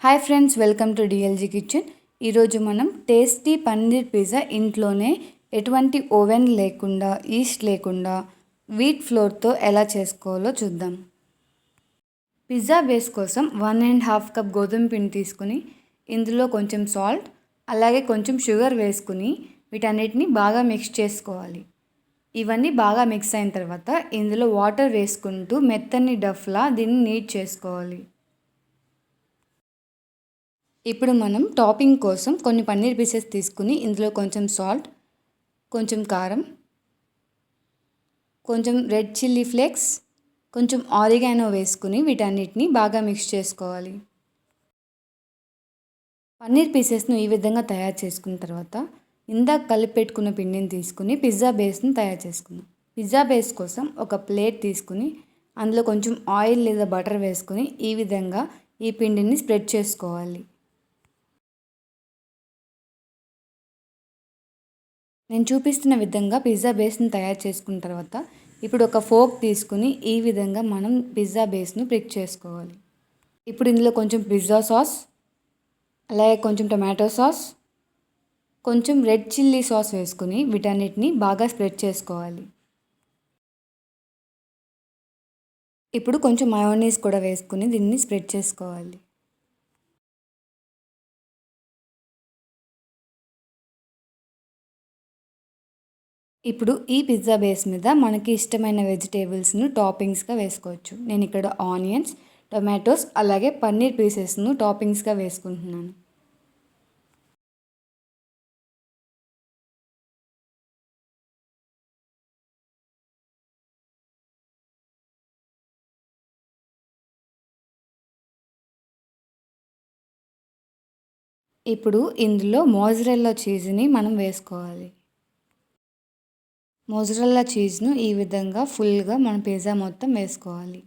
Hi friends, welcome to DLG kitchen. ఈరోజు మనం tasty paneer pizza ఇంట్లోనే ఎటువంటి ఓవెన్ లేకుండా, ఈస్ట్ లేకుండా, వీట్ ఫ్లోర్తో ఎలా చేసుకోవాలో చూద్దాం. పిజ్జా బేస్ కోసం 1.5 కప్ గోధుమ పిండి తీసుకుని ఇందులో కొంచెం సాల్ట్ అలాగే కొంచెం షుగర్ వేసుకుని వీటన్నిటిని బాగా మిక్స్ చేసుకోవాలి. ఇవన్నీ బాగా మిక్స్ అయిన తర్వాత ఇందులో వాటర్ వేసుకుంటూ మెత్తని డఫ్లా దీన్ని నీట్ చేసుకోవాలి. ఇప్పుడు మనం టాపింగ్ కోసం కొన్ని పన్నీర్ పీసెస్ తీసుకుని ఇందులో కొంచెం సాల్ట్, కొంచెం కారం, కొంచెం రెడ్ చిల్లీ ఫ్లేక్స్, కొంచెం ఆరిగానో వేసుకుని వీటన్నిటిని బాగా మిక్స్ చేసుకోవాలి. పన్నీర్ పీసెస్ను ఈ విధంగా తయారు చేసుకున్న తర్వాత ఇందాక కలిపి పెట్టుకున్న పిండిని తీసుకుని పిజ్జా బేస్ని తయారు చేసుకుందాం. పిజ్జా బేస్ కోసం ఒక ప్లేట్ తీసుకుని అందులో కొంచెం ఆయిల్ లేదా బటర్ వేసుకుని ఈ విధంగా ఈ పిండిని స్ప్రెడ్ చేసుకోవాలి. నేను చూపిస్తున్న విధంగా పిజ్జా బేస్ని తయారు చేసుకున్న తర్వాత ఇప్పుడు ఒక ఫోర్క్ తీసుకుని ఈ విధంగా మనం పిజ్జా బేస్ను ప్రిక్ చేసుకోవాలి. ఇప్పుడు ఇందులో కొంచెం పిజ్జా సాస్, అలాగే కొంచెం టొమాటో సాస్, కొంచెం రెడ్ చిల్లీ సాస్ వేసుకుని వీటన్నిటిని బాగా స్ప్రెడ్ చేసుకోవాలి. ఇప్పుడు కొంచెం మయోనీస్ కూడా వేసుకుని దీన్ని స్ప్రెడ్ చేసుకోవాలి. ఇప్పుడు ఈ పిజ్జా బేస్ మీద మనకి ఇష్టమైన వెజిటేబుల్స్ను టాపింగ్స్గా వేసుకోవచ్చు. నేను ఇక్కడ ఆనియన్స్, టొమాటోస్ అలాగే పన్నీర్ పీసెస్ను టాపింగ్స్గా వేసుకుంటున్నాను. ఇప్పుడు ఇందులో మోజరెల్లా చీజ్ని మనం వేసుకోవాలి. మోజరెల్లా చీజ్ను ఈ విధంగా ఫుల్గా మన పిజ్జా మొత్తం వేసుకోవాలి.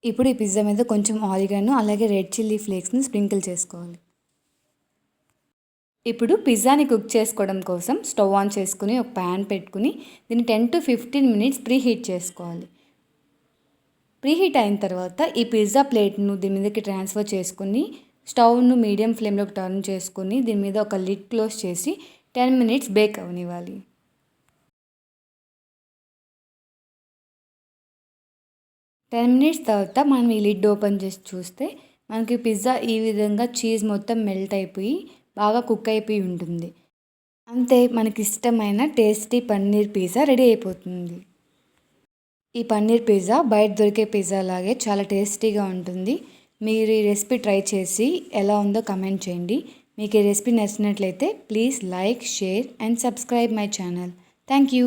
ఇప్పుడు ఈ పిజ్జా మీద కొంచెం ఆరిగానో అలాగే రెడ్ చిల్లీ ఫ్లేక్స్ని స్ప్రింకిల్ చేసుకోవాలి. ఇప్పుడు పిజ్జాని కుక్ చేసుకోవడం కోసం స్టవ్ ఆన్ చేసుకుని ఒక ప్యాన్ పెట్టుకుని దీన్ని 10 to 15 మినిట్స్ ప్రీహీట్ చేసుకోవాలి. ప్రీహీట్ అయిన తర్వాత ఈ పిజ్జా ప్లేట్ను దీని మీదకి ట్రాన్స్ఫర్ చేసుకుని స్టవ్ను మీడియం ఫ్లేమ్లోకి టర్న్ చేసుకుని దీని మీద ఒక లిడ్ క్లోజ్ చేసి 10 మినిట్స్ బేక్ అవనివ్వాలి. 10 మినిట్స్ తర్వాత మనం ఈ లిడ్ ఓపెన్ చేసి చూస్తే మనకి పిజ్జా ఈ విధంగా చీజ్ మొత్తం మెల్ట్ అయిపోయి బాగా కుక్ అయిపోయి ఉంటుంది. అంతే, మనకి ఇష్టమైన టేస్టీ పన్నీర్ పిజ్జా రెడీ అయిపోతుంది. ఈ పన్నీర్ పిజ్జా బయట దొరికే పిజ్జా లాగే చాలా టేస్టీగా ఉంటుంది. మీరు ఈ రెసిపీ ట్రై చేసి ఎలా ఉందో కమెంట్ చేయండి. మీకు ఈ రెసిపీ నచ్చినట్లయితే please like, share and subscribe my channel. Thank you.